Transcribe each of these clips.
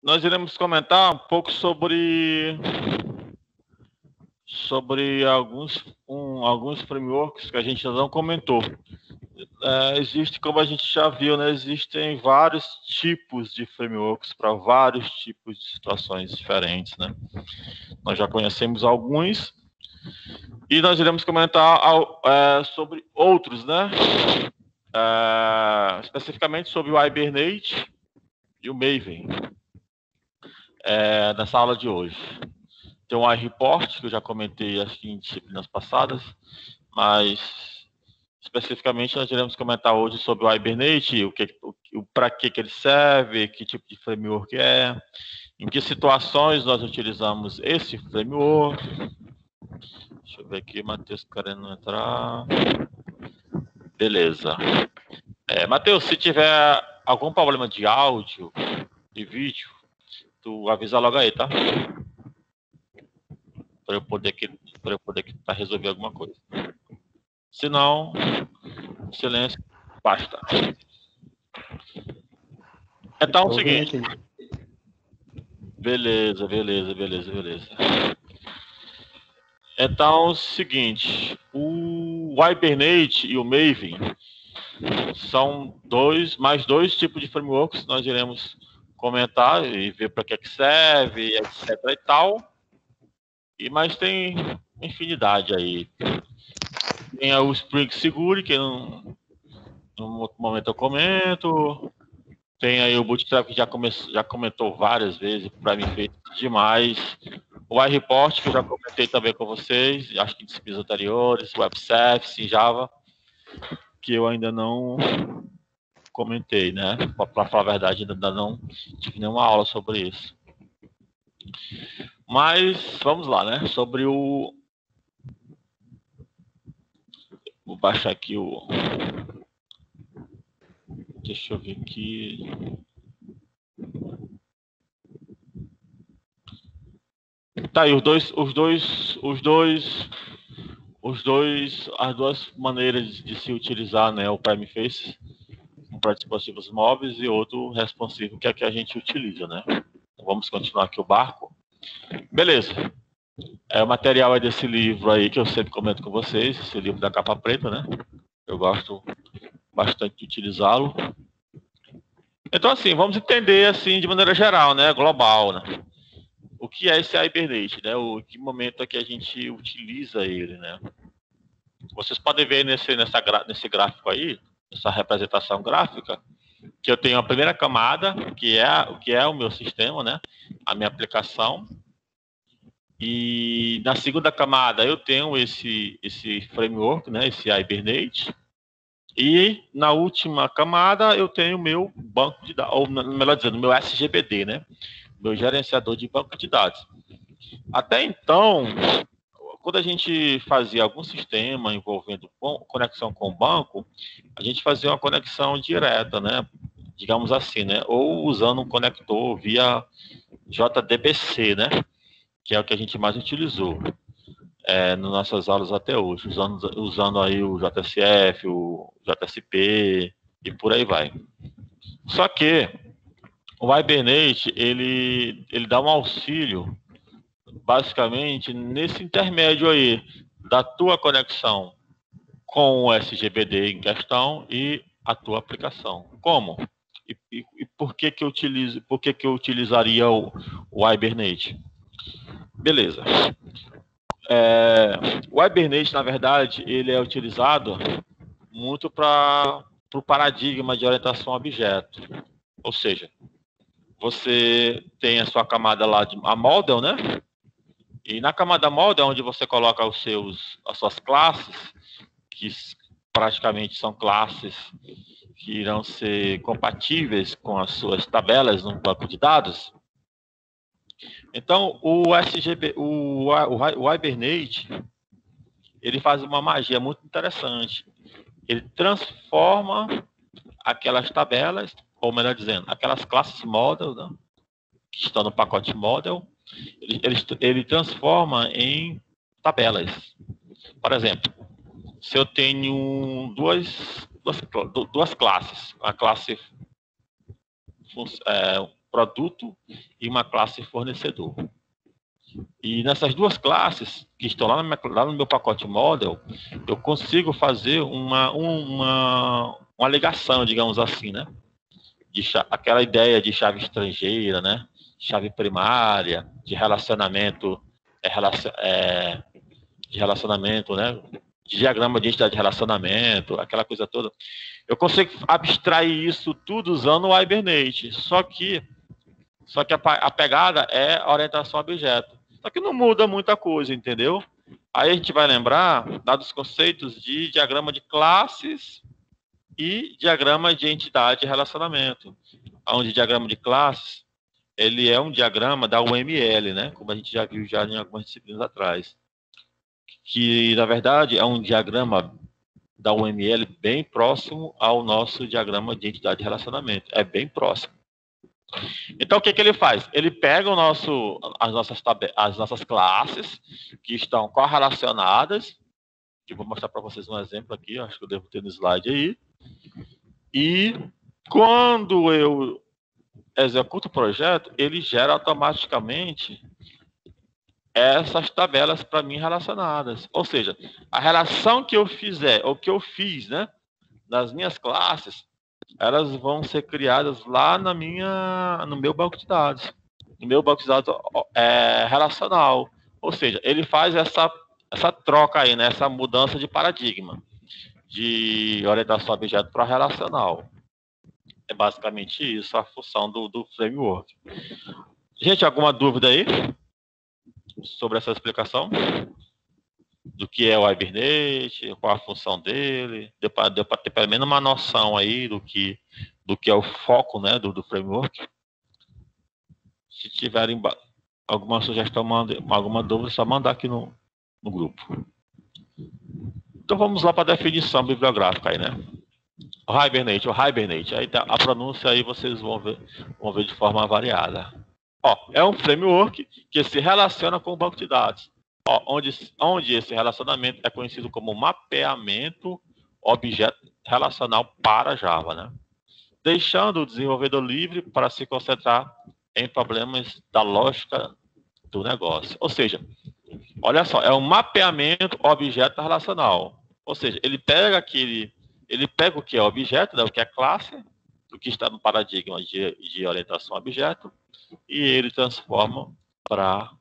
nós iremos comentar um pouco sobre alguns frameworks que a gente ainda não comentou. Existe, como a gente já viu, né, existem vários tipos de frameworks para vários tipos de situações diferentes, né? Nós já conhecemos alguns e nós iremos comentar sobre outros, né? Especificamente sobre o Hibernate e o Maven, nessa aula de hoje. Tem um iReport, que eu já comentei acho que em disciplinas passadas, mas especificamente nós iremos comentar hoje sobre o Hibernate, para que ele serve, que tipo de framework é, em que situações nós utilizamos esse framework. Deixa eu ver aqui, Matheus querendo entrar. Beleza. Matheus, se tiver algum problema de áudio e vídeo, tu avisa logo aí, tá? Para eu poder resolver alguma coisa. Se não, silêncio, basta. Então é o seguinte. Beleza. Então é o seguinte, o Hibernate e o Maven são mais dois tipos de frameworks que nós iremos comentar e ver para que serve, etc e tal. Mas tem infinidade aí. Tem o Spring Security, que no outro momento eu comento. Tem aí o Bootstrap, que já comentou várias vezes, para mim fez demais. O iReport, que eu já comentei também com vocês, acho que em disciplinas anteriores, o WebService em Java, que eu ainda não comentei, né? Para falar a verdade, ainda não tive nenhuma aula sobre isso. Mas vamos lá, né? Sobre o... Vou baixar aqui o... Deixa eu ver aqui. Tá aí, as duas maneiras de se utilizar, né, o Primeface, um para dispositivos móveis e outro responsivo, que é que a gente utiliza, né? Então, vamos continuar aqui o barco. Beleza. O material é desse livro aí que eu sempre comento com vocês, esse livro da capa preta, né? Eu gosto bastante de utilizá-lo. Então, assim, vamos entender assim de maneira geral, né, global, né? O que é esse Hibernate, né? Que momento é que a gente utiliza ele, né? Vocês podem ver nesse gráfico aí, essa representação gráfica, que eu tenho a primeira camada, que é o meu sistema, né? A minha aplicação. E na segunda camada eu tenho esse framework, né? Esse Hibernate. E na última camada eu tenho o meu banco de dados, ou melhor dizendo, o meu SGBD, né? Meu gerenciador de banco de dados. Até então, quando a gente fazia algum sistema envolvendo conexão com o banco, a gente fazia uma conexão direta, né? Digamos assim, né? Ou usando um conector via JDBC, né? Que é o que a gente mais utilizou nas nossas aulas até hoje, usando aí o JSF, o JSP e por aí vai. Só que o Hibernate, ele dá um auxílio basicamente nesse intermédio aí da tua conexão com o SGBD em questão e a tua aplicação. Como? E por que que eu utilizaria o Hibernate? Beleza. O Hibernate, na verdade, ele é utilizado muito para o paradigma de orientação a objeto. Ou seja, você tem a sua camada lá, a model, né? E na camada model é onde você coloca as suas classes, que praticamente são classes que irão ser compatíveis com as suas tabelas no banco de dados. Então, o Hibernate, ele faz uma magia muito interessante. Ele transforma aquelas tabelas, ou melhor dizendo, aquelas classes model, né, que estão no pacote model, ele transforma em tabelas. Por exemplo, se eu tenho duas classes, a classe produto e uma classe fornecedor. E nessas duas classes que estão lá no meu pacote model, eu consigo fazer uma ligação, digamos assim, né? Aquela ideia de chave estrangeira, né? Chave primária, de relacionamento, de relacionamento, né? De diagrama de entidade de relacionamento, aquela coisa toda. Eu consigo abstrair isso tudo usando o Hibernate. Só que a pegada é a orientação a objeto. Só que não muda muita coisa, entendeu? Aí a gente vai lembrar dos conceitos de diagrama de classes e diagrama de entidade e relacionamento. Onde diagrama de classes, ele é um diagrama da UML, né? Como a gente já viu já em algumas disciplinas atrás. Que, na verdade, é um diagrama da UML bem próximo ao nosso diagrama de entidade e relacionamento. É bem próximo. Então, o que ele faz? Ele pega as nossas classes, que estão correlacionadas, que eu vou mostrar para vocês um exemplo aqui, acho que eu devo ter no slide aí, e quando eu executo o projeto, ele gera automaticamente essas tabelas para mim relacionadas. Ou seja, a relação que eu fizer, ou que eu fiz, né, nas minhas classes, elas vão ser criadas lá no meu banco de dados. No meu banco de dados relacional. Ou seja, ele faz essa troca aí, né? Essa mudança de paradigma. De orientação a objeto para relacional. É basicamente isso a função do framework. Gente, alguma dúvida aí sobre essa explicação? Do que é o Hibernate, qual a função dele? Deu para ter pelo menos uma noção aí do que é o foco, né, do framework. Se tiverem alguma sugestão, alguma dúvida, é só mandar aqui no grupo. Então vamos lá para a definição bibliográfica aí, né? O Hibernate. Aí tá, a pronúncia aí vocês vão ver de forma variada. Ó, é um framework que se relaciona com o banco de dados. Ó, onde esse relacionamento é conhecido como mapeamento objeto relacional para Java, né? Deixando o desenvolvedor livre para se concentrar em problemas da lógica do negócio. Ou seja, olha só, é um mapeamento objeto relacional. Ou seja, ele pega o que é objeto, né, o que é classe, o que está no paradigma de orientação a objeto, e ele transforma para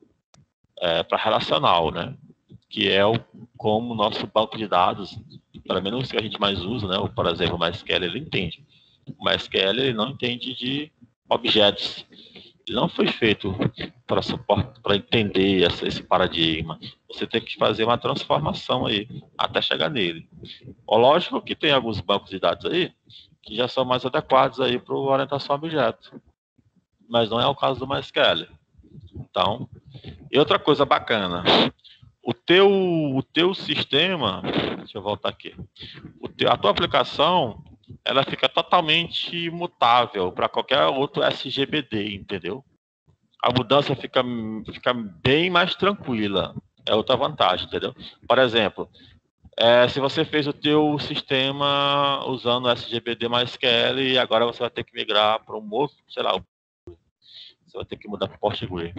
relacional, né? Que é como o nosso banco de dados, pelo menos que a gente mais usa, né? Por exemplo, o MySQL ele entende. O MySQL ele não entende de objetos. Ele não foi feito para entender esse paradigma. Você tem que fazer uma transformação aí até chegar nele. Lógico que tem alguns bancos de dados aí que já são mais adequados aí para orientação a objeto, mas não é o caso do MySQL. Então, e outra coisa bacana, o teu sistema, deixa eu voltar aqui, a tua aplicação, ela fica totalmente mutável para qualquer outro SGBD, entendeu? A mudança fica bem mais tranquila, é outra vantagem, entendeu? Por exemplo, se você fez o teu sistema usando SGBD mais SQL e agora você vai ter que migrar para um outro, sei lá, você vai ter que mudar para Postgre.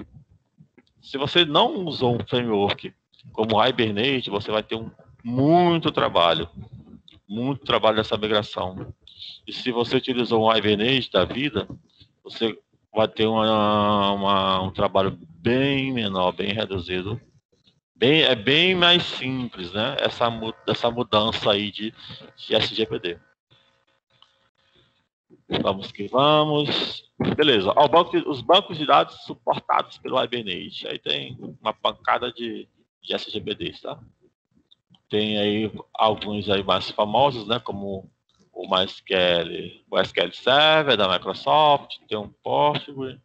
Se você não usou um framework como o Hibernate, você vai ter muito trabalho dessa migração. E se você utilizou um Hibernate da vida, você vai ter um trabalho bem menor, bem reduzido. É bem mais simples, né? Essa mudança aí de SGPD. Vamos que vamos. Beleza. Os bancos de dados suportados pelo Hibernate. Aí tem uma pancada de SGBDs, tá? Tem aí alguns aí mais famosos, né? Como o MySQL, o SQL Server da Microsoft, tem um Postgre,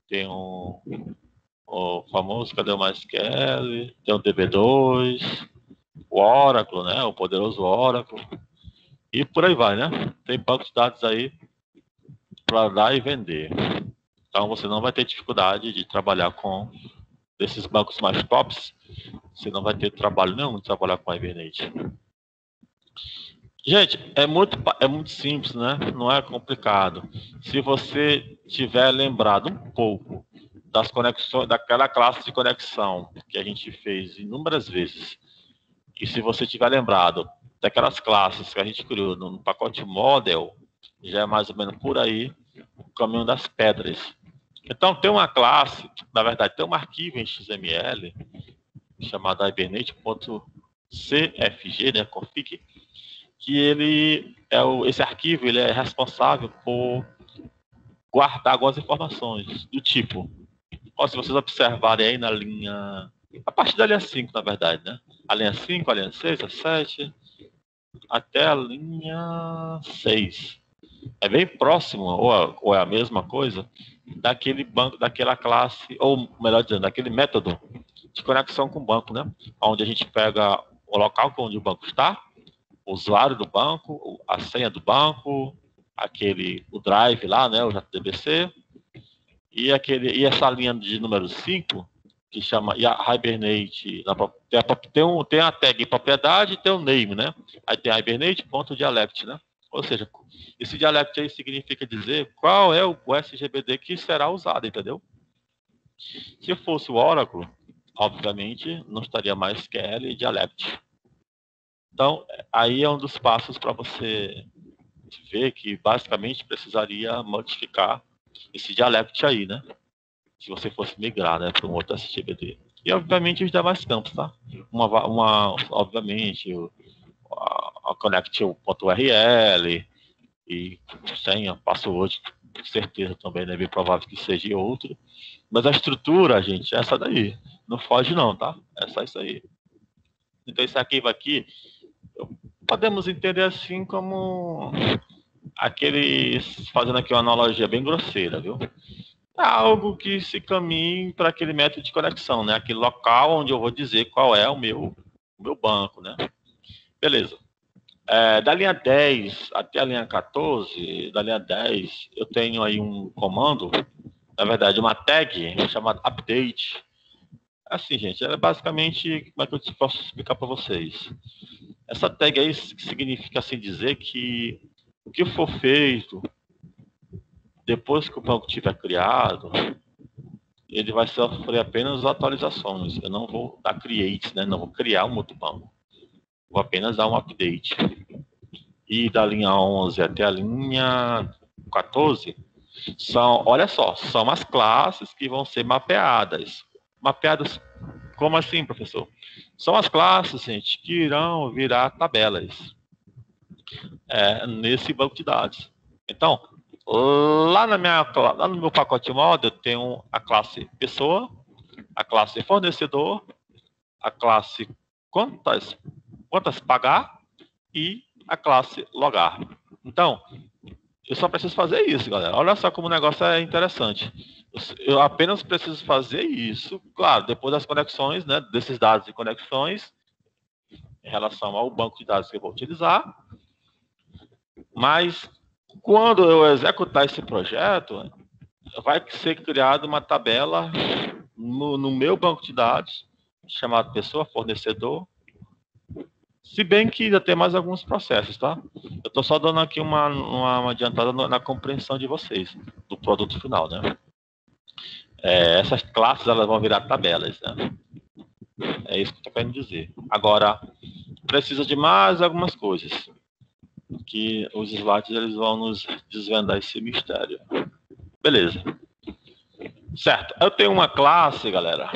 tem o famoso, cadê o MySQL? Tem o DB2, o Oracle, né? O poderoso Oracle. E por aí vai, né? Tem bancos de dados aí para dar e vender. Então você não vai ter dificuldade de trabalhar com esses bancos mais tops. Você não vai ter trabalho nenhum de trabalhar com a Hibernate. Gente, é muito simples, né? Não é complicado. Se você tiver lembrado um pouco das conexões, daquela classe de conexão que a gente fez inúmeras vezes, e se você tiver lembrado daquelas classes que a gente criou no pacote model, já é mais ou menos por aí o caminho das pedras. Então, tem uma classe, na verdade, tem um arquivo em XML chamado hibernate.cfg, né, config, que esse arquivo ele é responsável por guardar algumas informações do tipo, se vocês observarem aí na linha, a partir da linha 5, na verdade, né? A linha 5, a linha 6, a 7, até a linha 6. É bem próximo, ou é a mesma coisa, daquele banco, daquela classe, ou melhor dizendo, daquele método de conexão com o banco, né? Onde a gente pega o local onde o banco está, o usuário do banco, a senha do banco, o drive lá, né, o JDBC, e essa linha de número 5, que chama Hibernate, tem a tag propriedade e tem o name, né? Aí tem Hibernate.dialect, né? Ou seja, esse dialect aí significa dizer qual é o SGBD que será usado, entendeu? Se fosse o Oracle, obviamente, não estaria mais QL e dialect. Então, aí é um dos passos para você ver que basicamente precisaria modificar esse dialect aí, né? Se você fosse migrar, né, para um outro SGBD. E obviamente os demais campos, tá? Obviamente, a connect.url e senha, password, com certeza também, né? Bem provável que seja outro. Mas a estrutura, gente, é essa daí. Não foge não, tá? É só isso aí. Então esse arquivo aqui, podemos entender assim como fazendo aqui uma analogia bem grosseira, viu? É algo que se caminhe para aquele método de conexão, né? Aquele local onde eu vou dizer qual é o meu banco, né? Beleza. Da linha 10 até a linha 14, da linha 10, eu tenho aí um comando, na verdade, uma tag chamada update. Assim, gente, ela é basicamente, como é que eu posso explicar para vocês? Essa tag aí significa, assim dizer, que o que for feito depois que o banco tiver criado, ele vai sofrer apenas atualizações. Eu não vou dar create, né? Não vou criar um outro banco. Vou apenas dar um update. E da linha 11 até a linha 14, olha só, são as classes que vão ser mapeadas. Mapeadas, como assim, professor? São as classes, gente, que irão virar tabelas nesse banco de dados. Então, lá no meu pacote model, eu tenho a classe pessoa, a classe fornecedor, a classe quantas pagar e a classe logar. Então, eu só preciso fazer isso, galera. Olha só como o negócio é interessante. Eu apenas preciso fazer isso, claro, depois das conexões, né, desses dados de conexões, em relação ao banco de dados que eu vou utilizar. Mas, quando eu executar esse projeto, vai ser criada uma tabela no meu banco de dados, chamado pessoa, fornecedor, se bem que ainda tem mais alguns processos, tá? Eu estou só dando aqui uma adiantada na compreensão de vocês, do produto final, né? Essas classes, elas vão virar tabelas, né? É isso que eu estou querendo dizer. Agora, precisa de mais algumas coisas, que os slides eles vão nos desvendar esse mistério. Beleza. Certo. Eu tenho uma classe, galera.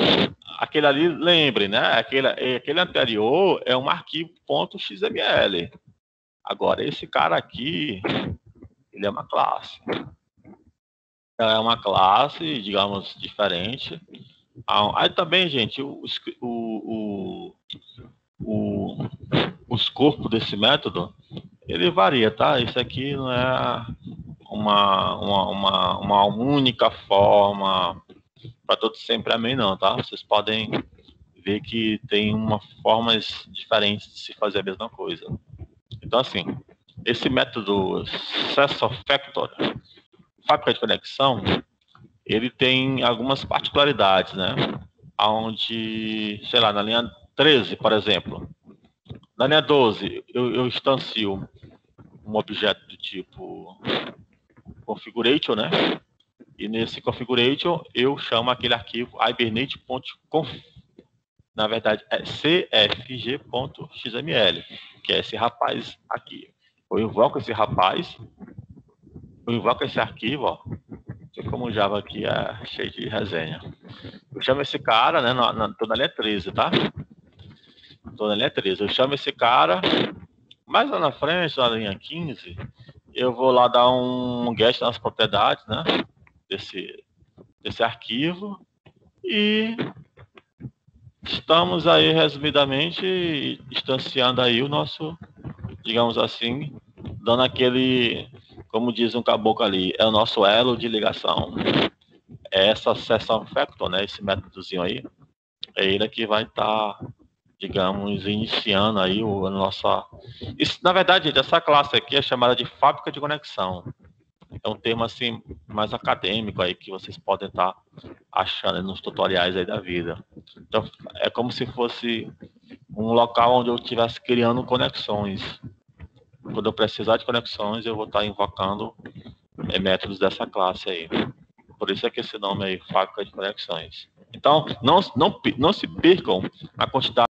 Aquele ali, lembrem, né? Aquele anterior é um arquivo .xml. Agora, esse cara aqui, ele é uma classe. É uma classe, digamos, diferente. Aí também, gente, os corpos desse método, ele varia, tá? Isso aqui não é uma única forma para todos sempre amém, não, tá? Vocês podem ver que tem formas diferentes de se fazer a mesma coisa. Então, assim, esse método SessoFactor, fábrica de conexão, ele tem algumas particularidades, né? Onde, sei lá, na linha 13, por exemplo, na linha 12, eu instancio um objeto do tipo configuration, né? E nesse configuration eu chamo aquele arquivo hibernate.conf. Na verdade é cfg.xml, que é esse rapaz aqui. Eu invoco esse rapaz, eu invoco esse arquivo, ó. Que como o Java aqui é cheio de resenha. Eu chamo esse cara, né? Tô na linha 13, tá? Tô na linha 13. Eu chamo esse cara, mais lá na frente, na linha 15, eu vou lá dar um get nas propriedades, né? Desse arquivo. E estamos aí, resumidamente, instanciando aí o nosso, digamos assim, dando aquele, como diz um caboclo ali, é o nosso elo de ligação. É essa session factor, né? Esse métodozinho aí, é ele que vai estar, digamos, iniciando aí a nossa... Isso, na verdade, gente, essa classe aqui é chamada de fábrica de conexão. É um termo assim mais acadêmico aí que vocês podem estar achando nos tutoriais aí da vida. Então, é como se fosse um local onde eu estivesse criando conexões. Quando eu precisar de conexões, eu vou estar invocando métodos dessa classe aí. Por isso é que esse nome aí, fábrica de conexões. Então, não se percam a quantidade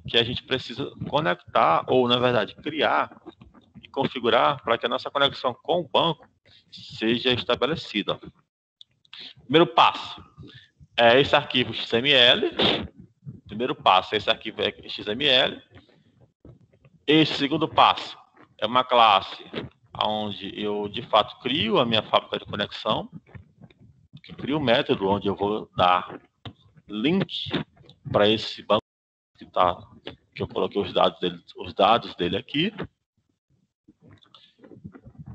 que a gente precisa conectar, ou, na verdade, criar e configurar para que a nossa conexão com o banco seja estabelecida. Primeiro passo é esse arquivo XML. Primeiro passo é esse arquivo XML. Esse segundo passo é uma classe onde eu, de fato, crio a minha fábrica de conexão. Crio um método onde eu vou dar link para esse banco que eu coloquei os dados dele aqui.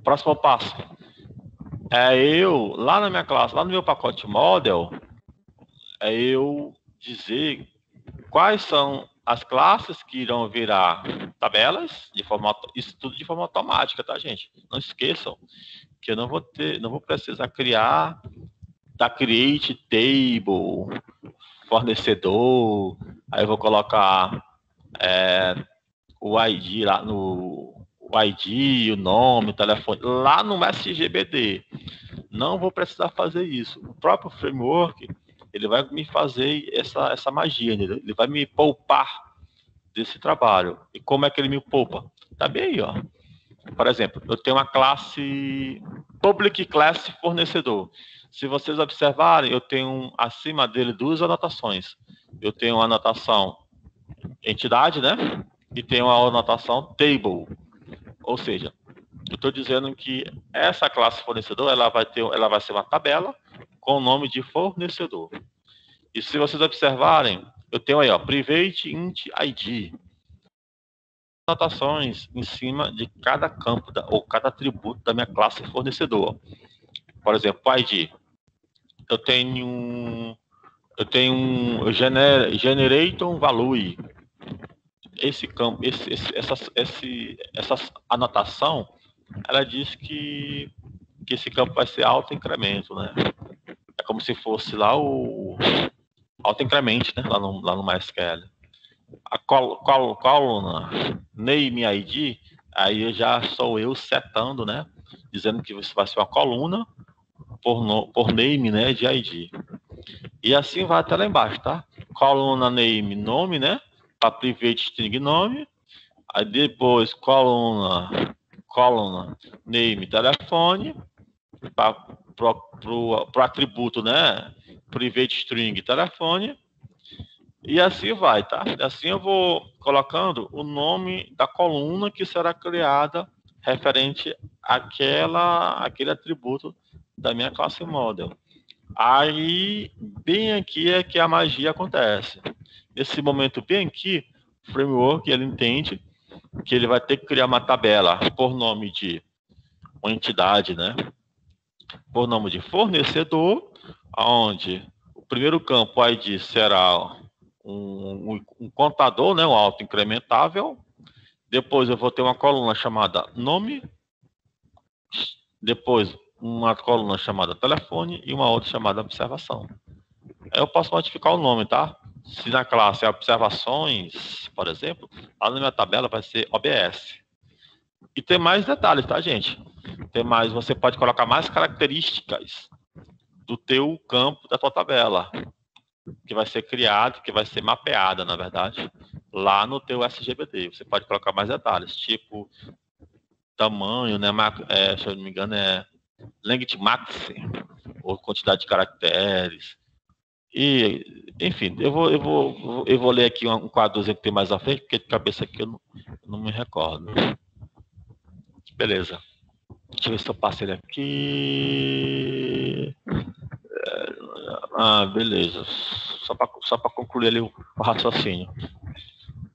Próximo passo é eu, lá na minha classe, lá no meu pacote model, é eu dizer quais são as classes que irão virar tabelas, isso tudo de forma automática, tá, gente? Não esqueçam que eu não vou precisar criar da create table, fornecedor, aí eu vou colocar o ID lá o ID, o nome, o telefone, lá no SGBD. Não vou precisar fazer isso. O próprio framework, ele vai me fazer essa magia, ele vai me poupar desse trabalho. E como é que ele me poupa? Tá bem aí, ó. Por exemplo, eu tenho uma classe public class fornecedor. Se vocês observarem, eu tenho acima dele duas anotações. Eu tenho a anotação entidade, né? E tenho a anotação table. Ou seja, eu estou dizendo que essa classe fornecedor ela vai ser uma tabela com o nome de fornecedor. E se vocês observarem, eu tenho aí, ó, private int id. Anotações em cima de cada campo ou cada atributo da minha classe fornecedor. Por exemplo, id. Eu generate um value. Esse campo, essa anotação, ela diz que esse campo vai ser auto-incremento, né? É como se fosse lá o auto-increment, né? Lá no MySQL. A coluna name ID, aí já sou eu setando, né? Dizendo que isso vai ser uma coluna por name, né? De ID. E assim vai até lá embaixo, tá? Coluna name, nome, né? Para private string nome. Aí depois coluna name, telefone. Pro atributo, né? Private string, telefone. E assim vai, tá? Assim eu vou colocando o nome da coluna que será criada referente àquele atributo da minha classe model. Aí, bem aqui é que a magia acontece. Nesse momento bem aqui, o framework, ele entende que ele vai ter que criar uma tabela por nome de uma entidade, né? Por nome de fornecedor, onde o primeiro campo ID será um contador, né? Um auto-incrementável. Depois eu vou ter uma coluna chamada nome. Depois uma coluna chamada telefone e uma outra chamada observação. Eu posso modificar o nome, tá? Se na classe é observações, por exemplo, lá na minha tabela vai ser OBS. E tem mais detalhes, tá, gente? Tem mais, você pode colocar mais características do teu campo, da tua tabela, que vai ser criado, que vai ser mapeada, na verdade, lá no teu SGBD. Você pode colocar mais detalhes, tipo tamanho, né? Se eu não me engano, é length max, ou quantidade de caracteres. E, enfim, eu vou ler aqui um quadrozinho que tem mais à frente, porque de cabeça aqui eu não me recordo. Beleza. Deixa eu ver se eu passo ele aqui. Beleza. Só para concluir ali o raciocínio.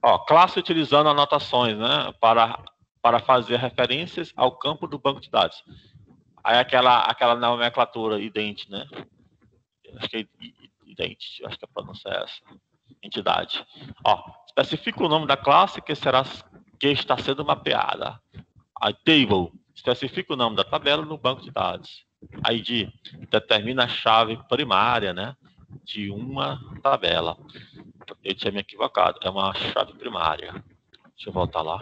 Ó, classe utilizando anotações, né? Para fazer referências ao campo do banco de dados. Aí aquela nomenclatura ident, né? Acho que é ident, acho que a pronúncia é essa. Entidade. Ó, especifica o nome da classe que está sendo mapeada. A table especifica o nome da tabela no banco de dados. ID determina a chave primária, né, de uma tabela. Eu tinha me equivocado, é uma chave primária. Deixa eu voltar lá.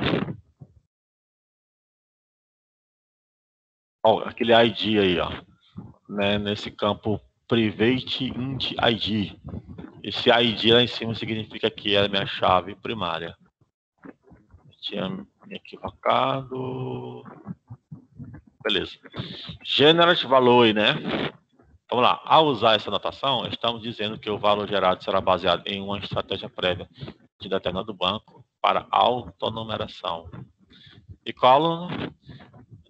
Ó, aquele ID aí, ó, né, nesse campo private int ID. Esse ID lá em cima significa que é a minha chave primária. Eu tinha me equivocado. Beleza. Generate value, né? Vamos lá. Ao usar essa notação, estamos dizendo que o valor gerado será baseado em uma estratégia prévia de determinado banco para autonumeração. E column,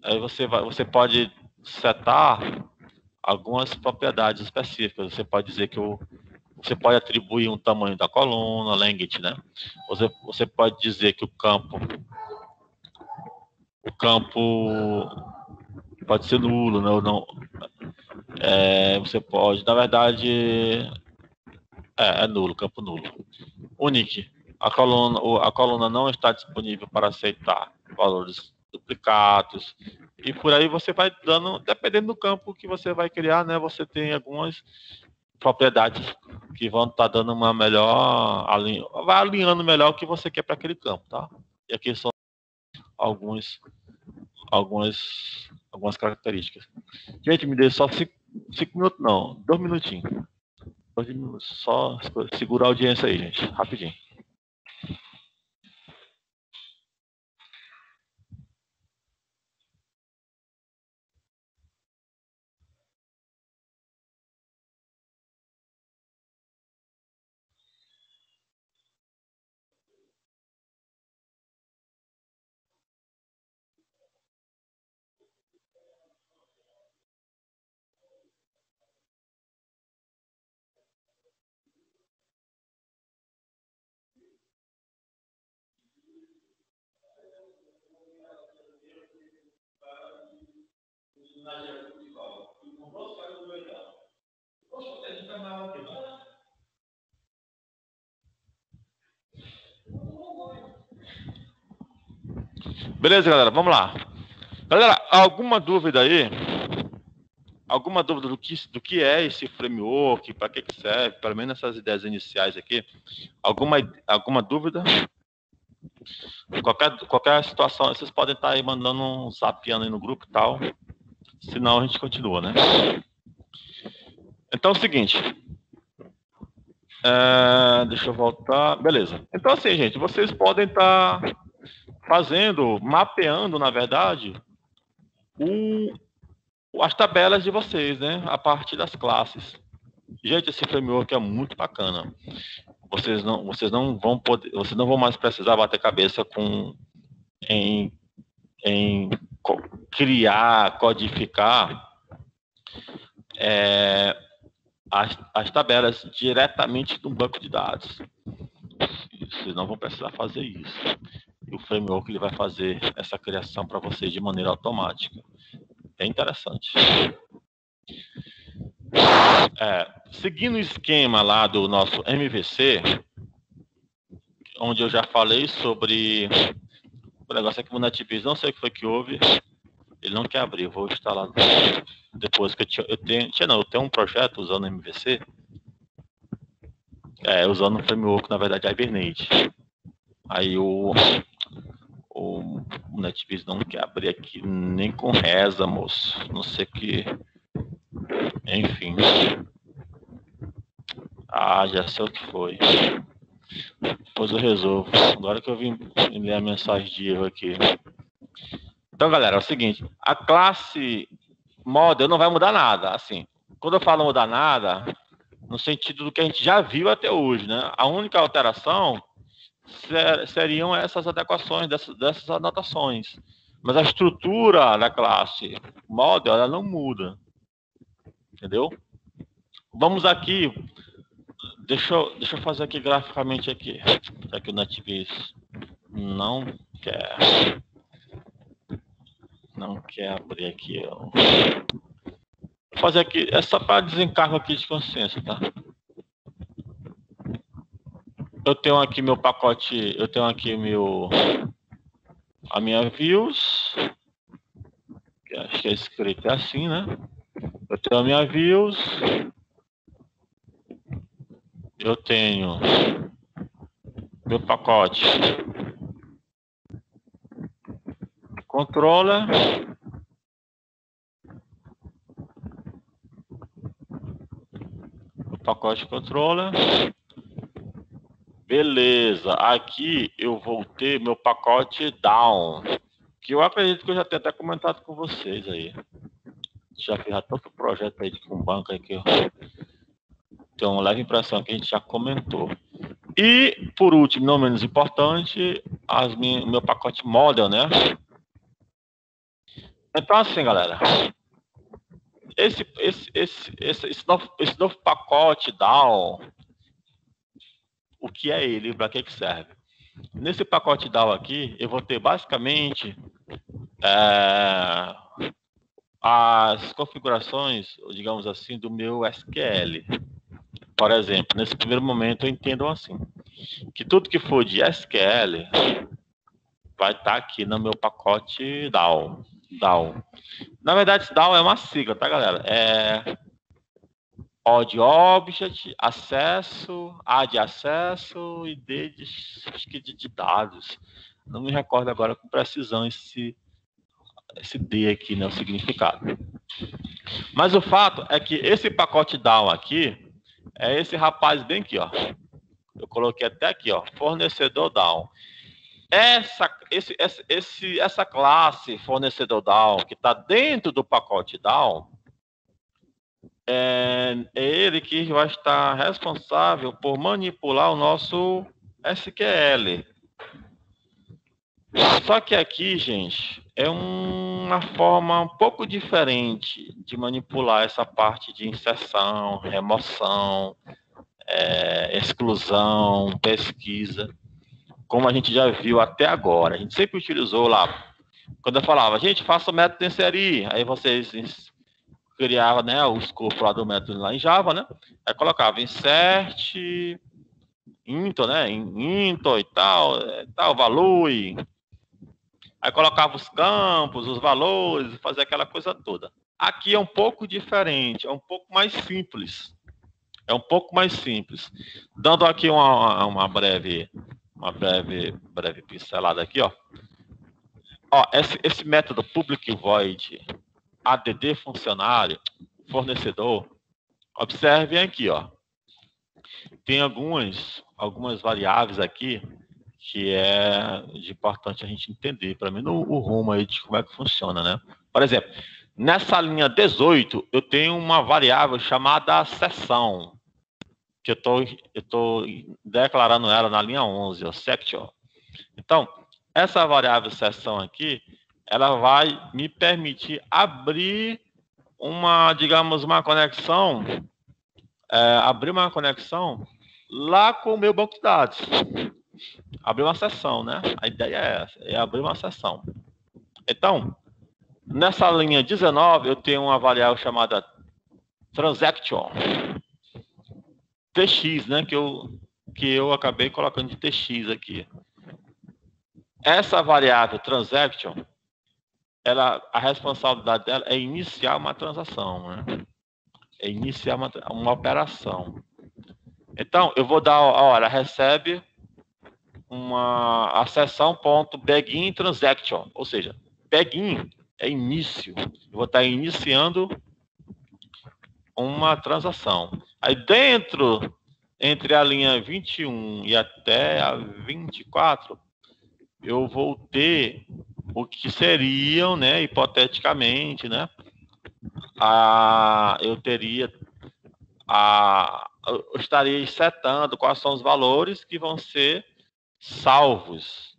aí você pode setar algumas propriedades específicas. Você pode dizer que você pode atribuir um tamanho da coluna, length, né? Você pode dizer que o campo pode ser nulo, né? Ou não. Você pode, na verdade, é nulo, campo nulo. Unique. A coluna não está disponível para aceitar valores duplicados. E por aí você vai dando, dependendo do campo que você vai criar, né? Você tem algumas propriedades que vão estar dando uma melhor, vai alinhando melhor o que você quer para aquele campo, tá? E aqui são algumas características. Gente, me dê só 5 minutos, não, 2 minutinhos. 2 minutos, só segurar a audiência aí, gente, rapidinho. Beleza, galera, vamos lá. Galera, alguma dúvida aí? Alguma dúvida do que é esse framework, para que serve, pelo menos essas ideias iniciais aqui? Alguma dúvida? Qualquer situação, vocês podem estar aí mandando um zapiando aí no grupo e tal. Senão a gente continua, né? Então é o seguinte. Deixa eu voltar. Beleza. Então assim, gente, vocês podem estar mapeando, na verdade, as tabelas de vocês, né? A partir das classes. Gente, esse framework é muito bacana. Vocês não vão mais precisar bater cabeça em criar, codificar as tabelas diretamente do banco de dados. Vocês não vão precisar fazer isso. E o framework ele vai fazer essa criação para vocês de maneira automática. É interessante. Seguindo o esquema lá do nosso MVC, onde eu já falei sobre o negócio aqui no NetBeans, não sei o que foi que houve, ele não quer abrir, eu vou instalar depois que eu tenho um projeto usando MVC, usando um framework, na verdade, Hibernate. Aí o O NetBeans não quer abrir aqui nem com reza, moço. Não sei que... Enfim. Ah, já sei o que foi. Depois eu resolvo. Agora que eu vim ler a mensagem de erro aqui. Então, galera, é o seguinte. A classe model não vai mudar nada. Assim, quando eu falo mudar nada, no sentido do que a gente já viu até hoje, né? A única alteração seriam essas adequações, dessas anotações. Mas a estrutura da classe model, ela não muda. Entendeu? Vamos aqui. Deixa eu fazer aqui graficamente aqui. Já que o NetBeans não quer abrir aqui. Vou fazer aqui, é só para desencargo aqui de consciência, tá? Eu tenho aqui meu pacote, eu tenho aqui a minha views, que acho que é escrito assim, né? Eu tenho a minha views, eu tenho meu pacote controller, o pacote controller. Beleza, aqui eu vou ter meu pacote down, que eu acredito que eu já tenho até comentado com vocês aí. Já fiz tanto projeto aí com banco aí que eu tenho uma leve impressão que a gente já comentou. E, por último, não menos importante, meu pacote model, né? Então, assim, galera, esse novo pacote down, o que é ele, para que serve? Nesse pacote down aqui, eu vou ter basicamente as configurações, digamos assim, do meu SQL. Por exemplo, nesse primeiro momento eu entendo assim, que tudo que for de SQL vai estar aqui no meu pacote down. Na verdade, down é uma sigla, tá, galera? É O de object, acesso, A de acesso e D de dados. Não me recordo agora com precisão esse D aqui, né, o significado. Mas o fato é que esse pacote down aqui é esse rapaz bem aqui, ó. Eu coloquei até aqui, ó, fornecedor down. Essa classe fornecedor down que está dentro do pacote down é ele que vai estar responsável por manipular o nosso SQL. Só que aqui, gente, é uma forma um pouco diferente de manipular essa parte de inserção, remoção, exclusão, pesquisa, como a gente já viu até agora. A gente sempre utilizou lá, quando eu falava, gente, faça o método inserir, aí vocês criavam, né, o escopo lá do método lá em Java, né? Aí colocava insert, into, né, into e tal valor, aí colocava os campos, os valores, fazia aquela coisa toda. Aqui é um pouco diferente, é um pouco mais simples. Dando aqui uma breve pincelada aqui, ó. Ó, esse método public void add funcionário fornecedor, observem aqui, ó. Tem algumas variáveis aqui que é importante a gente entender, para mim, o rumo aí de como é que funciona, né? Por exemplo, nessa linha 18, eu tenho uma variável chamada seção, que eu tô declarando ela na linha 11, ó, section. Então, essa variável seção aqui, ela vai me permitir abrir digamos, uma conexão, lá com o meu banco de dados. Abrir uma seção, né? A ideia é essa, é abrir uma seção. Então, nessa linha 19, eu tenho uma variável chamada transaction, TX, né? Que eu acabei colocando de TX aqui. Essa variável transaction, a responsabilidade dela é iniciar uma transação, né? É iniciar uma operação. Então, eu vou dar, olha, recebe a seção .begin transaction, ou seja, begin é início. Eu vou estar iniciando uma transação. Aí entre a linha 21 e até a 24, eu vou ter o que seriam, né, hipoteticamente, né, eu estaria setando quais são os valores que vão ser salvos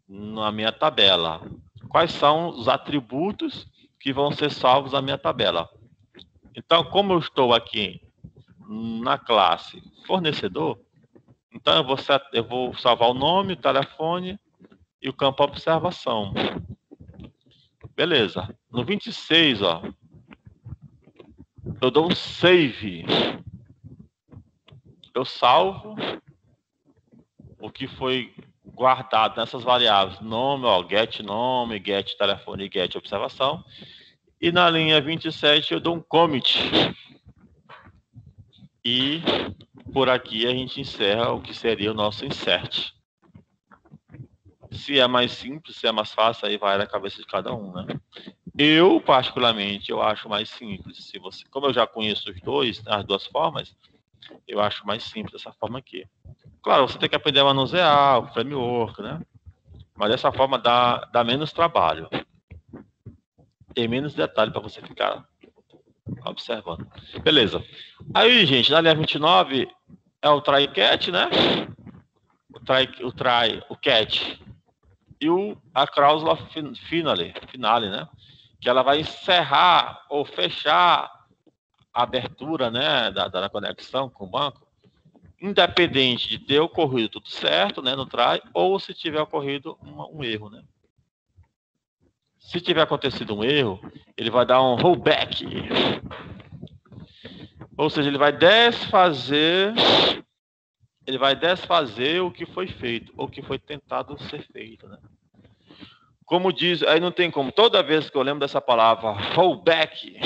na minha tabela. Quais são os atributos que vão ser salvos na minha tabela? Então, como eu estou aqui na classe fornecedor, então eu vou salvar o nome, o telefone e o campo observação. Beleza. No 26, ó, eu dou um save. Eu salvo o que foi guardado nessas variáveis. Nome, ó, get nome, get telefone e get observação. E na linha 27 eu dou um commit. E por aqui a gente encerra o que seria o nosso insert. Se é mais simples, se é mais fácil, aí vai na cabeça de cada um, né? Eu, particularmente, eu acho mais simples. Como eu já conheço as duas formas, eu acho mais simples dessa forma aqui. Claro, você tem que aprender a manusear o framework, né? Mas dessa forma dá menos trabalho. Tem menos detalhe para você ficar observando. Beleza. Aí, gente, na linha 29 é o try catch, né? O catch e a cláusula finale, né? Que ela vai encerrar ou fechar a abertura, né, da conexão com o banco, independente de ter ocorrido tudo certo, né, no try, ou se tiver ocorrido um erro, né? Se tiver acontecido um erro, ele vai dar um rollback. Ou seja, ele vai desfazer o que foi feito, ou o que foi tentado ser feito, né? Como diz, aí não tem como, toda vez que eu lembro dessa palavra rollback,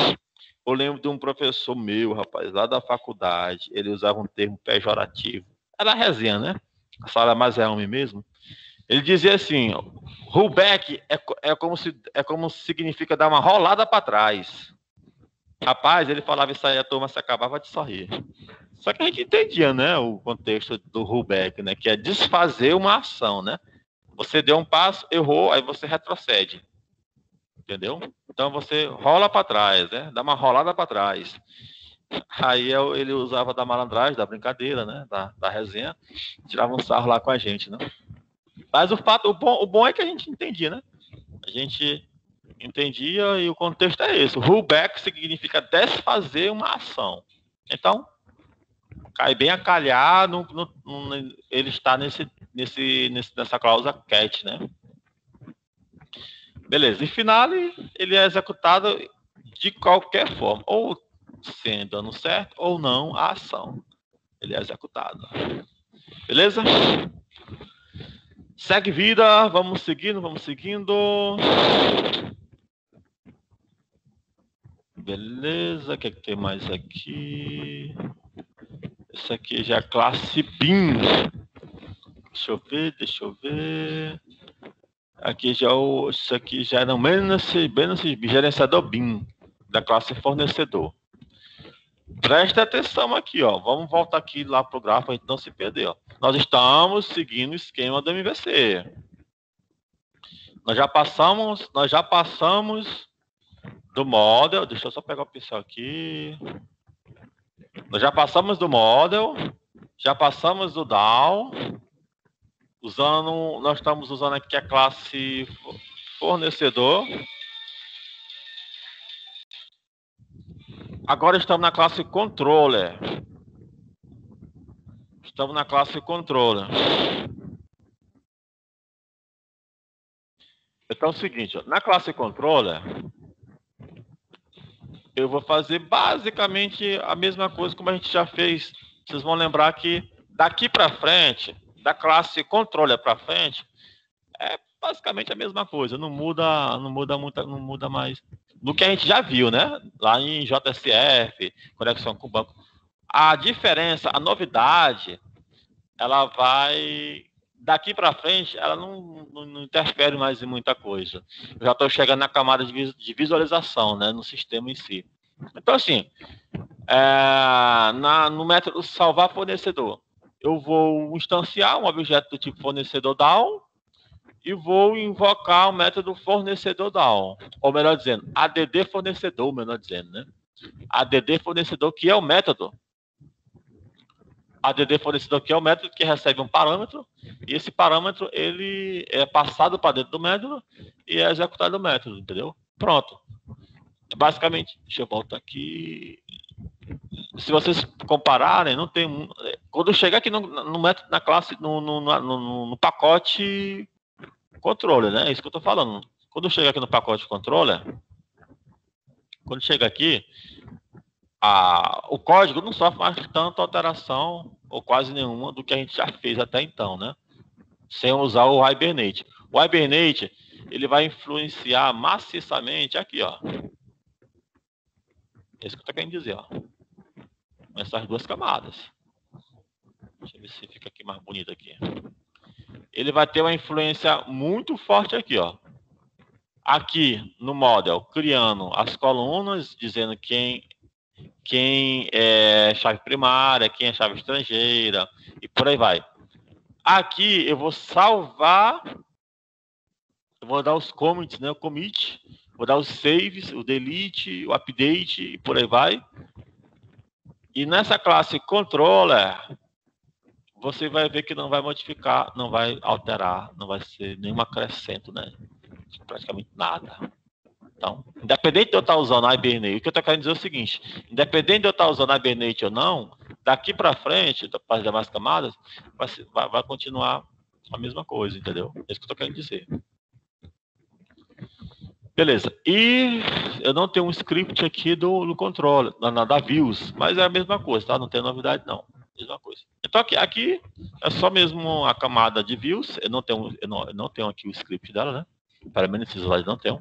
eu lembro de um professor meu, rapaz, lá da faculdade, ele usava um termo pejorativo. Era resenha, né? A sala mais é homem mesmo. Ele dizia assim, rollback é como significa dar uma rolada para trás. Rapaz, ele falava isso aí, a turma se acabava de sorrir. Só que a gente entendia, né, o contexto do rollback, né, que é desfazer uma ação, né? Você deu um passo, errou, aí você retrocede. Entendeu? Então você rola para trás, né? Dá uma rolada para trás. Aí ele usava da malandragem, da brincadeira, né? Da resenha, tirava um sarro lá com a gente, né? Mas o bom é que a gente entendia, né? A gente entendia e o contexto é esse. O rollback significa desfazer uma ação. Então, cai bem a calhar, ele está nessa cláusula catch, né? Beleza. E finale, ele é executado de qualquer forma, ou sendo dando certo ou não a ação. Ele é executado. Beleza? Segue vida, vamos seguindo. Beleza, o que tem mais aqui? Esse aqui já é classe BIM. Deixa eu ver. Aqui isso aqui já era menos gerenciador BIM, da classe fornecedor. Presta atenção aqui, ó. Vamos voltar aqui lá para o gráfico, a gente não se perder, ó. Nós estamos seguindo o esquema do MVC. Nós já passamos do model. Deixa eu só pegar o pincel aqui. Nós já passamos do model, já passamos do DAO. Nós estamos usando aqui a classe fornecedor. Agora estamos na classe controller. Então é o seguinte, ó, na classe controller, eu vou fazer basicamente a mesma coisa como a gente já fez. Vocês vão lembrar que daqui para frente, da classe controller para frente, é basicamente a mesma coisa. Não muda mais do que a gente já viu, né? Lá em JSF, conexão com o banco. A diferença, a novidade, ela vai daqui para frente, ela não interfere mais em muita coisa. Eu já estou chegando na camada de visualização, né, no sistema em si. Então, assim, no método salvar fornecedor, eu vou instanciar um objeto do tipo fornecedor down e vou invocar o método fornecedor down. Ou melhor dizendo, add fornecedor, melhor dizendo, né? Add fornecedor, que é o método. Add fornecedor, que é o método que recebe um parâmetro, e esse parâmetro ele é passado para dentro do método e é executado no método, entendeu? Pronto. Basicamente, deixa eu voltar aqui. Se vocês compararem, não tem. Quando chegar aqui no método, na classe, no pacote controller, né? É isso que eu estou falando. Quando chega aqui no pacote controller, quando chega aqui, o código não sofre mais tanta alteração, ou quase nenhuma, do que a gente já fez até então, né? Sem usar o Hibernate. O Hibernate, ele vai influenciar maciçamente aqui, ó. É isso que eu estou querendo dizer, ó. Essas duas camadas. Deixa eu ver se fica aqui mais bonito aqui. Ele vai ter uma influência muito forte aqui, ó. Aqui no model, criando as colunas, dizendo quem é chave primária, quem é chave estrangeira, e por aí vai. Aqui eu vou salvar, eu vou dar os commits, né? O commit, vou dar os saves, o delete, o update, e por aí vai. E nessa classe controller, você vai ver que não vai modificar, não vai alterar, não vai ser nenhum acrescento, né? Praticamente nada. Então, independente de eu estar usando a Hibernate, o que eu estou querendo dizer é o seguinte, independente de eu estar usando a Hibernate ou não, daqui para frente, para as demais camadas, vai continuar a mesma coisa, entendeu? É isso que eu estou querendo dizer. Beleza. E eu não tenho um script aqui do controle, da views, mas é a mesma coisa, tá? Não tem novidade, não. Mesma coisa. Então, aqui é só mesmo a camada de views. Eu não tenho aqui o script dela, né? Para mim, nesses slides não tenho.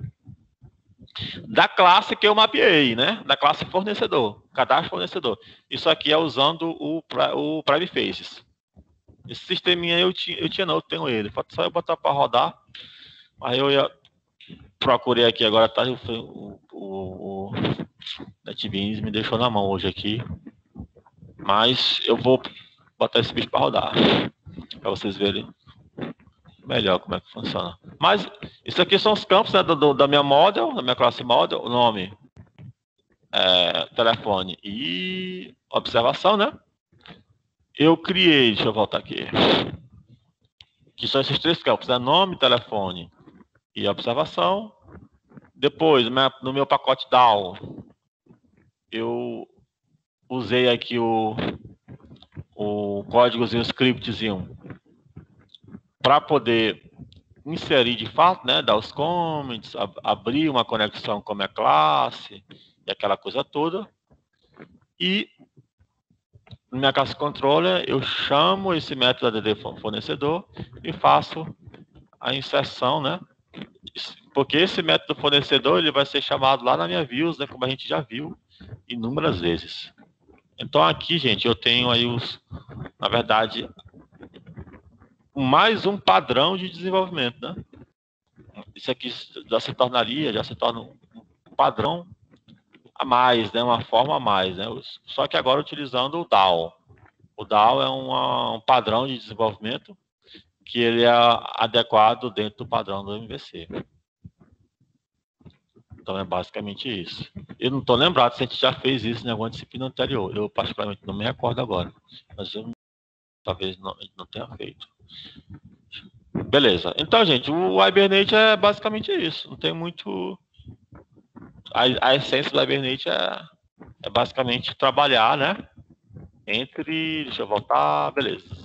Da classe que eu mapeei, né? Da classe fornecedor, cadastro fornecedor. Isso aqui é usando o Prime Faces. Esse sisteminha eu tenho ele. Falta só eu botar para rodar. Mas eu procurei aqui agora, tá? O NetBeans me deixou na mão hoje aqui. Mas eu vou botar esse bicho para rodar. Para vocês verem melhor como é que funciona. Mas isso aqui são os campos, né, da minha model, da minha classe model, o nome, telefone e observação, né? Eu criei, deixa eu voltar aqui, que são esses três campos, né? Nome, telefone e observação. Depois, no meu pacote DAO, eu usei aqui o códigozinho, o scriptzinho, para poder inserir de fato, né, dar os comments, abrir uma conexão com a minha classe e aquela coisa toda. E na minha classe controller eu chamo esse método add fornecedor e faço a inserção, né? Porque esse método fornecedor ele vai ser chamado lá na minha views, né, como a gente já viu inúmeras vezes. Então aqui, gente, eu tenho aí na verdade, mais um padrão de desenvolvimento, né? Isso aqui já se torna um padrão a mais, né? Uma forma a mais, né? Só que agora utilizando o DAO. O DAO é um padrão de desenvolvimento que ele é adequado dentro do padrão do MVC. Então é basicamente isso. Eu não estou lembrado se a gente já fez isso em alguma disciplina anterior. Eu particularmente não me recordo agora. Mas eu talvez não tenha feito. Beleza. Então, gente, o Hibernate é basicamente isso. Não tem muito... A essência do Hibernate é basicamente trabalhar, né? Deixa eu voltar, beleza.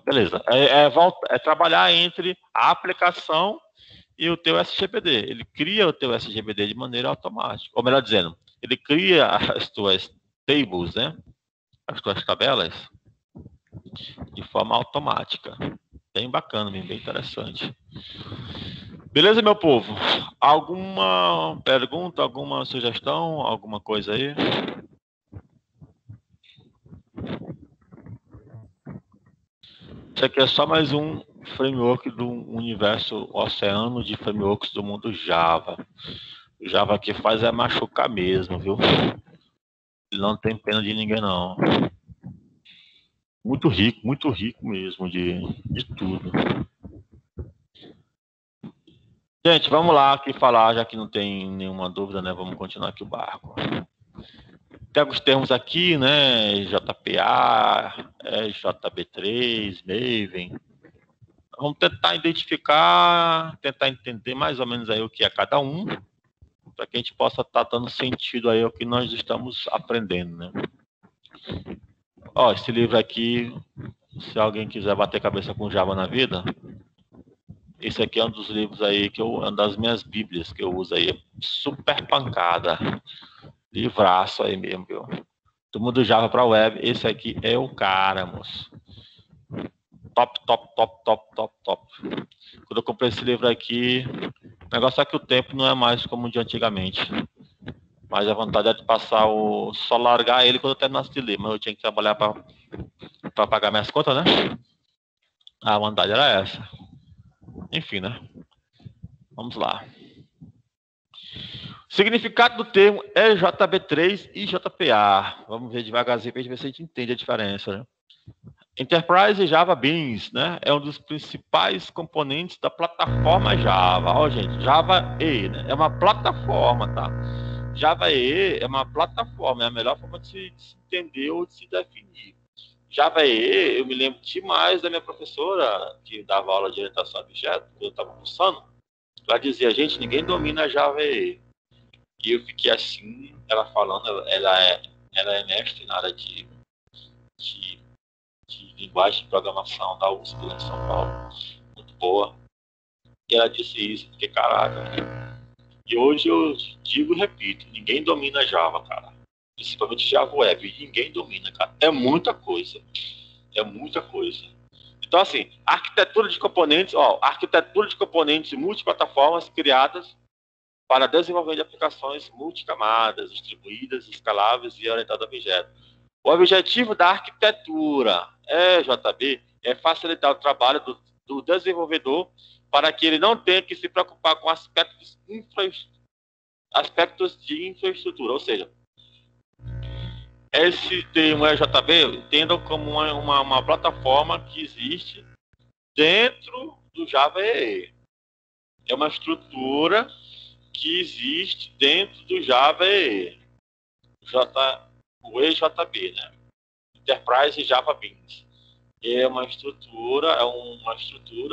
Beleza. É trabalhar entre a aplicação e o teu SGBD. Ele cria o teu SGBD de maneira automática. Ou melhor dizendo, ele cria as tuas tables, né? As tuas tabelas de forma automática. Bem bacana, bem interessante. Beleza, meu povo? Alguma pergunta, alguma sugestão, alguma coisa aí? Isso aqui é só mais um framework do universo oceano de frameworks do mundo Java. O Java que faz é machucar mesmo, viu? Ele não tem pena de ninguém, não. Muito rico mesmo de tudo. Gente, vamos lá aqui falar, já que não tem nenhuma dúvida, né? Vamos continuar aqui o barco. Tem alguns termos aqui, né? JPA, JB3, Maven. Vamos tentar identificar, tentar entender mais ou menos aí o que é cada um, para que a gente possa estar dando sentido aí ao que nós estamos aprendendo, né? Ó, esse livro aqui, se alguém quiser bater cabeça com Java na vida, esse aqui é um dos livros aí que uma das minhas bíblias que eu uso aí, super pancada, livraço aí mesmo, viu? Todo mundo Java para web, esse aqui é o cara, moço. Top. Quando eu comprei esse livro aqui, o negócio é que o tempo não é mais como de antigamente. Mas a vontade é de passar só largar ele quando eu terminasse de ler, mas eu tinha que trabalhar para pagar minhas contas, né? A vontade era essa. Enfim, né? Vamos lá. Significado do termo é JB3 e JPA. Vamos ver devagarzinho para ver se a gente entende a diferença, né? Enterprise Java Beans, né? É um dos principais componentes da plataforma Java. Ó, gente, Java E, né? É uma plataforma, tá? Java E é uma plataforma, é a melhor forma de se entender ou de se definir. Java E, eu me lembro demais da minha professora, que dava aula de orientação a objeto, que eu estava cursando. Ela dizia, gente, ninguém domina Java E. E eu fiquei assim, ela falando, ela é mestre na área de linguagem de programação da USP, lá em São Paulo. Muito boa. E ela disse isso, porque caraca. E hoje eu digo e repito, ninguém domina Java, cara. Principalmente Java Web, ninguém domina, cara. É muita coisa. É muita coisa. Então, assim, arquitetura de componentes multiplataformas criadas para desenvolvimento de aplicações multicamadas, distribuídas, escaláveis e orientadas a objetos. O objetivo da arquitetura JB é facilitar o trabalho do desenvolvedor para que ele não tenha que se preocupar com aspectos de infraestrutura. Ou seja, esse termo JB entendam como uma plataforma que existe dentro do Java EE. É uma estrutura que existe dentro do Java EE. O EJB, né? Enterprise Java Beans. É uma estrutura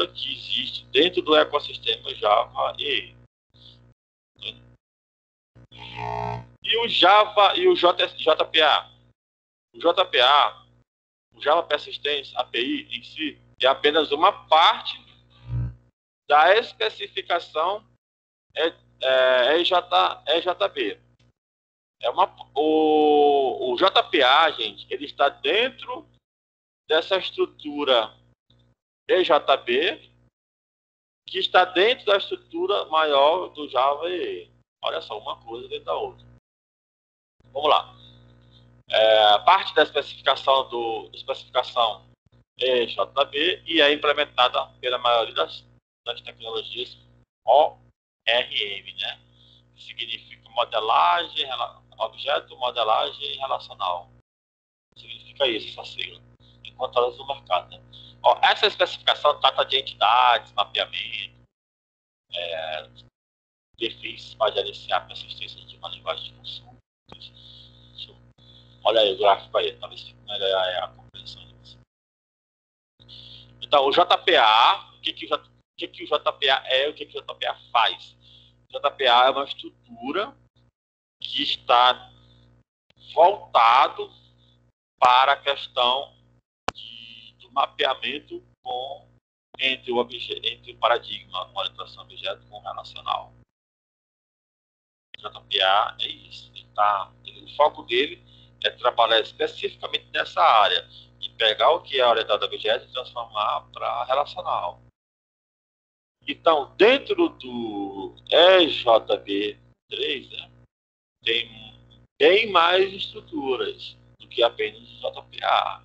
que existe dentro do ecossistema Java EE. E o Java e o JPA. O JPA, o Java Persistence API em si, é apenas uma parte da especificação EJB. O JPA, gente, ele está dentro dessa estrutura EJB, que está dentro da estrutura maior do Java EE. Olha só, uma coisa dentro da outra. Vamos lá. Parte da especificação EJB e é implementada pela maioria das tecnologias ORM, né? Que significa modelagem, objeto, modelagem relacional. Significa isso, essa sigla. Encontradas no mercado, né? Ó, essa especificação trata de entidades, mapeamento, perfis para gerenciar a persistência de uma linguagem de consumo. Olha aí o gráfico aí, talvez fique melhor a compreensão disso. Então, o JPA, o que o JPA é, o que o JPA faz? O JPA é uma estrutura que está voltado para a questão do mapeamento entre o paradigma orientação objeto com o relacional. O JPA é isso. O foco dele é trabalhar especificamente nessa área e pegar o que é orientado a objeto e transformar para relacional. Então, dentro do EJB3, né, tem bem mais estruturas do que apenas o JPA.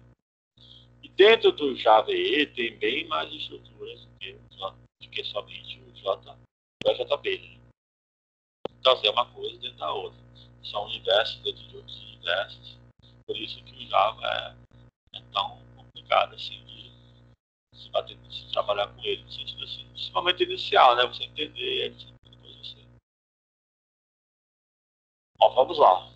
E dentro do Java EE tem bem mais estruturas do que somente o JB. Né? Então, assim, é uma coisa dentro da outra. São universos dentro de outros universos. Por isso que o Java é tão complicado assim de se trabalhar com ele, no sentido assim, principalmente inicial, né? Você entender, etc. Depois você. Bom, vamos lá.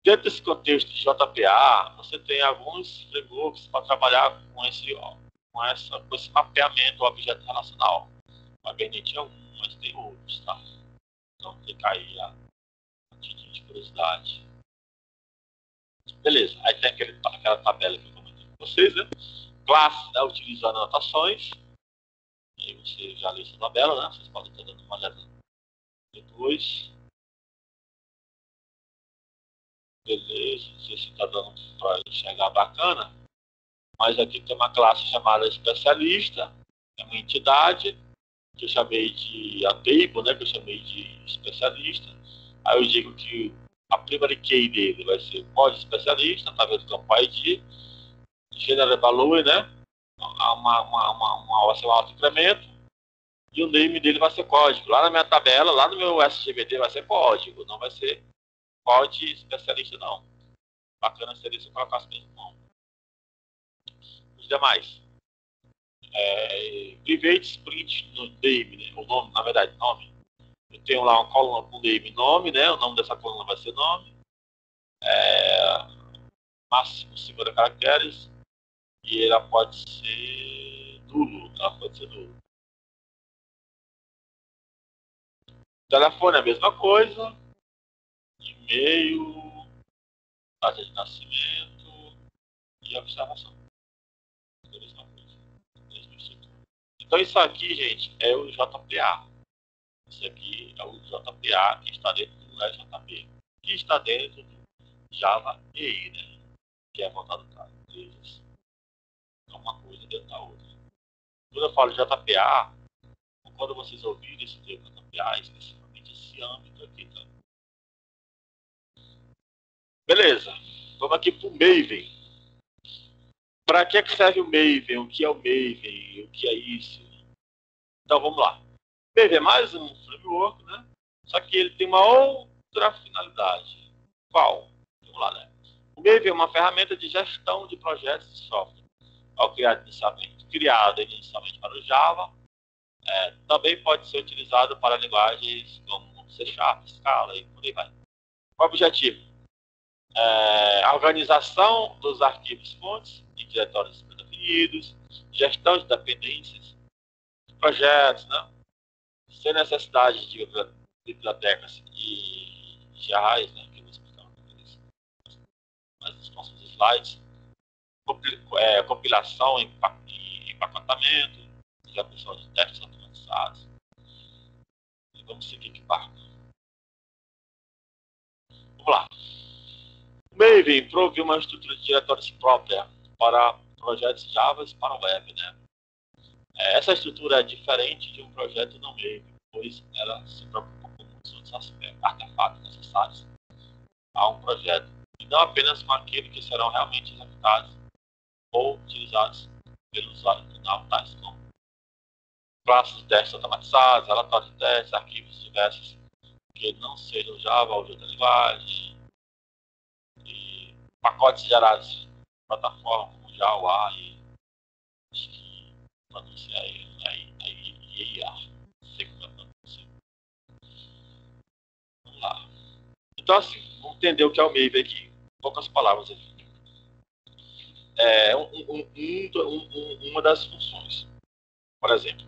Dentro desse contexto de JPA, você tem alguns frameworks para trabalhar com esse mapeamento objeto relacional. A Hibernate é um, mas tem outros, tá? Então fica aí a título de curiosidade. Beleza, aí tem aquela tabela que eu comentei com vocês, né? Classe, né, utilizando anotações. Aí você já leu essa tabela, né? Vocês podem estar dando uma olhada depois. Beleza, não sei se está dando para enxergar bacana. Mas aqui tem uma classe chamada especialista, é uma entidade, que eu chamei de a table, né? Que eu chamei de especialista. Aí eu digo que a primary key dele vai ser pod especialista, tá vendo? Campo ID, general value, né? Vai ser um auto-incremento. E o name dele vai ser código. Lá na minha tabela, lá no meu SGBD vai ser código, não vai ser pod especialista, não. Bacana seria se eu colocasse mesmo nome. Os demais. Private Sprint no name, né? O nome, na verdade, nome. Eu tenho lá uma coluna com name nome, né? O nome dessa coluna vai ser nome. Máximo 50 caracteres. E ela pode ser nulo. Ela pode ser nulo. Telefone é a mesma coisa. E-mail. Data de nascimento. E observação. É a mesma coisa. Então isso aqui, gente, é o JPA. Isso aqui é o JPA que está dentro do RJB. Que está dentro do Java EE, né? Que é voltado para empresas. É uma coisa dentro da outra. Quando eu falo JPA, quando vocês ouvirem esse termo JPA, especificamente esse âmbito aqui, tá? Beleza. Vamos aqui para o Maven. Para que serve o Maven? O que é o Maven? O que é isso? Então vamos lá. O Maven é mais um framework, né? Só que ele tem uma outra finalidade. Qual? Vamos lá, né? O Maven é uma ferramenta de gestão de projetos de software. Criado inicialmente para o Java, também pode ser utilizado para linguagens como C#, Scala e por aí vai. Qual o objetivo? A organização dos arquivos fontes em diretórios pré-definidos, gestão de dependências, de projetos, né? Sem necessidade de bibliotecas e gerais, né? Que eu vou explicar mais nos próximos slides. Compilação e empacotamento, já pessoal de testes automatizados. E vamos seguir aqui barco. Vamos lá. O Maven provê uma estrutura de diretórios própria para projetos Java e para web, né? Essa estrutura é diferente de um projeto não Maven, pois ela se preocupa com muitos outros aspectos, artefatos necessários a um projeto, e não apenas com aqueles que serão realmente executados ou utilizados pelo usuário final, tais como classes de testes automatizados, relatórios de testes, arquivos diversos que não sejam Java ou de outra linguagem, e pacotes gerados de plataforma como Java e acho que pronuncia aí IA. Sei como é pronunciar. Vamos lá. Então assim, vamos entender o que é o Maven aqui. Poucas palavras aqui. Uma das funções. Por exemplo,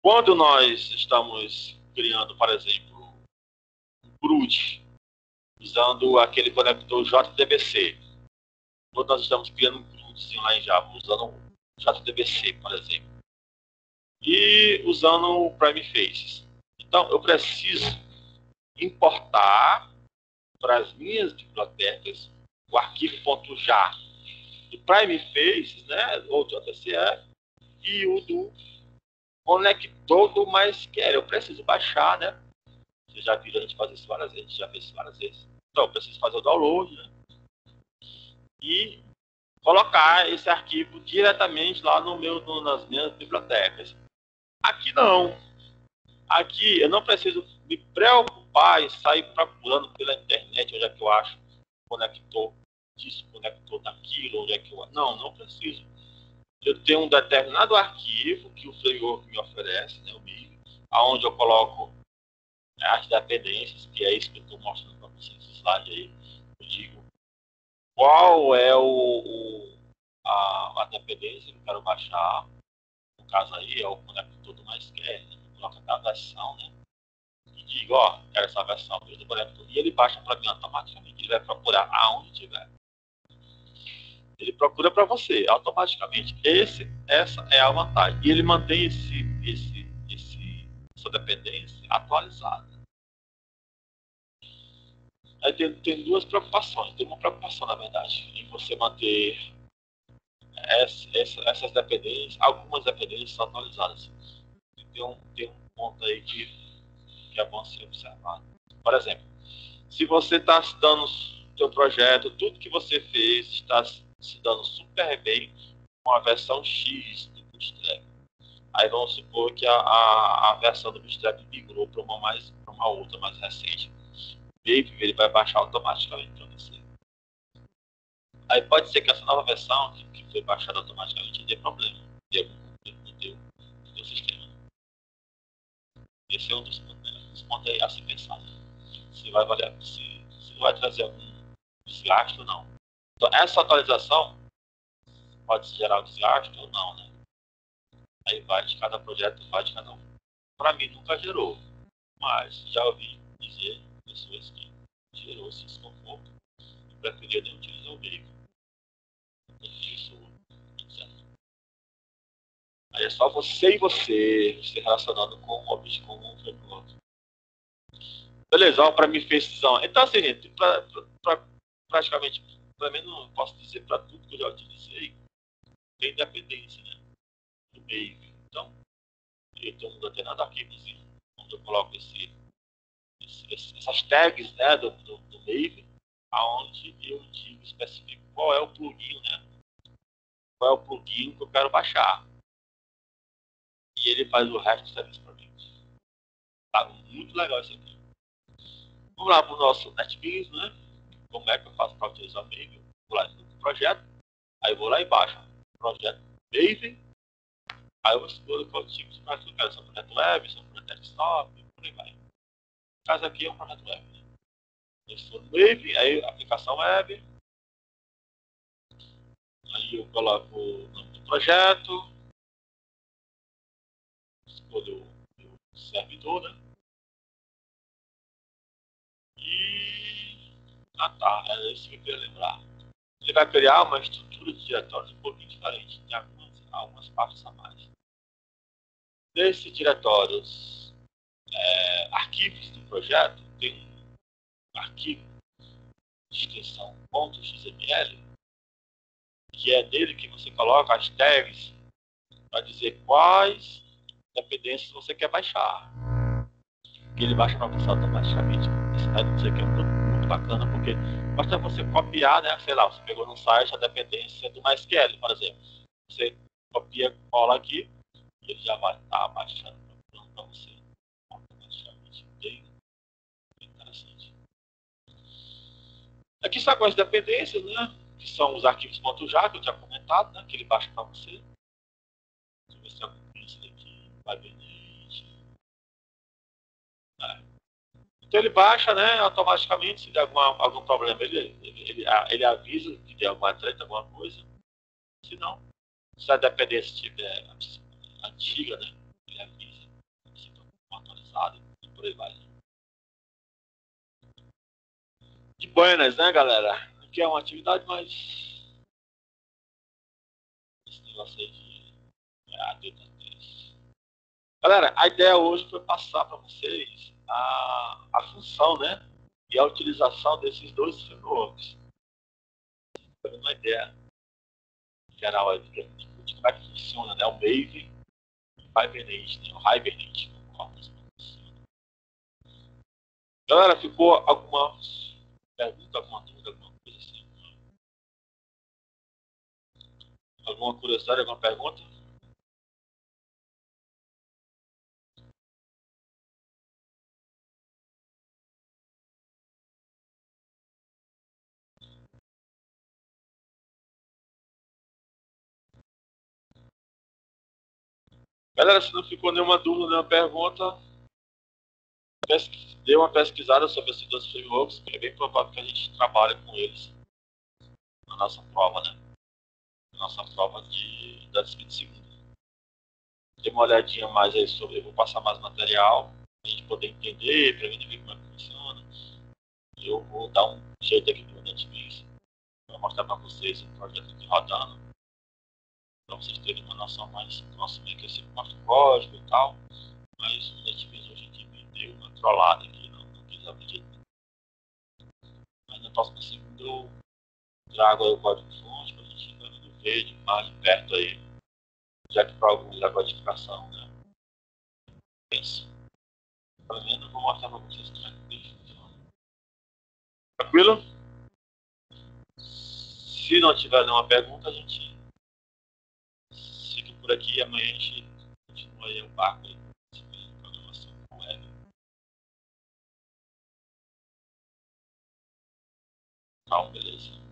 quando nós estamos criando, por exemplo, um CRUD, usando aquele conector JDBC, quando nós estamos criando um CRUDzinho lá em Java, usando o JDBC, por exemplo, e usando o Prime Faces. Então, eu preciso importar para as minhas bibliotecas o arquivo .jar do Prime Faces, né, ou do JCF, e o do conector do MySQL. Eu preciso baixar, né? Vocês já viram a gente fazer isso várias vezes, já fez isso várias vezes. Então, eu preciso fazer o download, né? E colocar esse arquivo diretamente lá nas minhas bibliotecas. Aqui não. Aqui eu não preciso me preocupar em sair procurando pela internet onde é que eu acho conector disso, conector daquilo, onde é que eu... Não preciso. Eu tenho um determinado arquivo que o framework me oferece, né, o MIG, aonde eu coloco as dependências, que é isso que eu estou mostrando para vocês nesse slide aí. Eu digo qual é a dependência que eu quero baixar. No caso aí é o conector do MySQL, né? Coloca a versão, né? E digo, ó, quero essa versão do conector. E ele baixa para mim automaticamente. Ele vai procurar aonde tiver. Ele procura para você automaticamente. Essa é a vantagem. E ele mantém essa dependência atualizada. Aí tem duas preocupações. Tem uma preocupação, na verdade, em você manter essas dependências, algumas dependências são atualizadas. Tem um ponto aí que é bom ser observado. Por exemplo, se você está se dando o seu projeto, tudo que você fez está se dando super bem com a versão X do Bootstrap. Aí vamos supor que a versão do Bootstrap migrou para uma outra mais recente. Ele vai baixar automaticamente para você. Aí pode ser que essa nova versão que foi baixada automaticamente dê problema. Dê algum problema no teu sistema. Esse é um dos pontos aí a se pensar. Se vai trazer algum desgaste ou não. Então, essa atualização pode gerar um desgaste ou não, né? Aí vai de cada projeto, vai de cada um. Para mim nunca gerou, mas já ouvi dizer pessoas que gerou esse desconforto e preferia nem utilizar o veículo. Isso, etc. Aí é só você e você se relacionando com o objetivo, com um framework. Beleza, para mim fez decisão. Então, assim, gente, praticamente, pelo menos não posso dizer para tudo que eu já utilizei, tem dependência, né? Do meio. Então, eu não tenho nada aqui, onde eu coloco essas tags, né, do Maven, aonde eu digo, especifico qual é o plugin, né? Qual é o plugin que eu quero baixar. E ele faz o resto do serviço para mim. Tá muito legal isso aqui. Vamos lá para o nosso NetBeans, né? Como é que eu faço para utilizar o Maven? Vou lá no projeto, aí eu vou lá embaixo, projeto Maven, aí eu escolho qual tipo de projeto eu quero, se é um projeto web, se é um projeto desktop, por aí vai. No caso aqui é um projeto web. Né? Eu estou no Maven, aí aplicação web, aí eu coloco o nome do projeto, escolho o servidor, né? E... Ah tá, é isso que eu queria lembrar. Ele vai criar uma estrutura de diretórios um pouquinho diferente, tem algumas partes a mais. Nesses diretórios, arquivos do projeto, tem um arquivo de extensão .xml, que é nele que você coloca as tags para dizer quais dependências você quer baixar. Que ele baixa para você automaticamente. Isso aqui é muito bacana, porque basta você copiar, né? Sei lá, você pegou no site a dependência do MySQL, por exemplo. Você copia, cola aqui, e ele já vai estar baixando para você automaticamente. Bem interessante. Aqui está com as dependências, né? Que são os arquivos .jar, que eu tinha comentado, né? Que ele baixa para você. Deixa eu ver se eu conheço aqui. Vai ver. Então ele baixa, né, automaticamente, se der algum problema, ele avisa que der alguma treta, alguma coisa. Se não, se a dependência estiver antiga, né, ele avisa, se está atualizado e por aí vai. De buenas, né, galera? Aqui é uma atividade mais... Esse negócio aí de... Galera, a ideia hoje foi passar para vocês a função, né? E a utilização desses dois frameworks. Foi uma ideia geral aí de como é que funciona, né? O Maven e o Hibernate, né? O Hibernate. Galera, ficou alguma pergunta, alguma dúvida, alguma coisa assim? alguma curiosidade, alguma pergunta? Galera, se não ficou nenhuma dúvida, nenhuma pergunta, dê uma pesquisada sobre esses dois frameworks, que é bem provável que a gente trabalhe com eles na nossa prova, né? Na nossa prova da disciplina de segunda. Dê uma olhadinha mais aí sobre, eu vou passar mais material, para a gente poder entender, para mim ver como é que funciona. Eu vou dar um jeito aqui no NetBeans para mostrar para vocês o projeto aqui rodando, para vocês terem uma noção mais próxima, que eu sempre mostro o código e tal, mas o NetBeans hoje em dia me deu uma trollada aqui, não quis abrir jeito. Mas na próxima segunda eu trago aí o código-fonte para a gente ver de mais de perto aí, já que para alguns a codificação, né? Penso. Pelo menos eu vou mostrar para vocês como é que funciona. Tranquilo? Se não tiver nenhuma pergunta, a gente fica por aqui e amanhã a gente continua aí o barco aí, programação com web. Tá, beleza.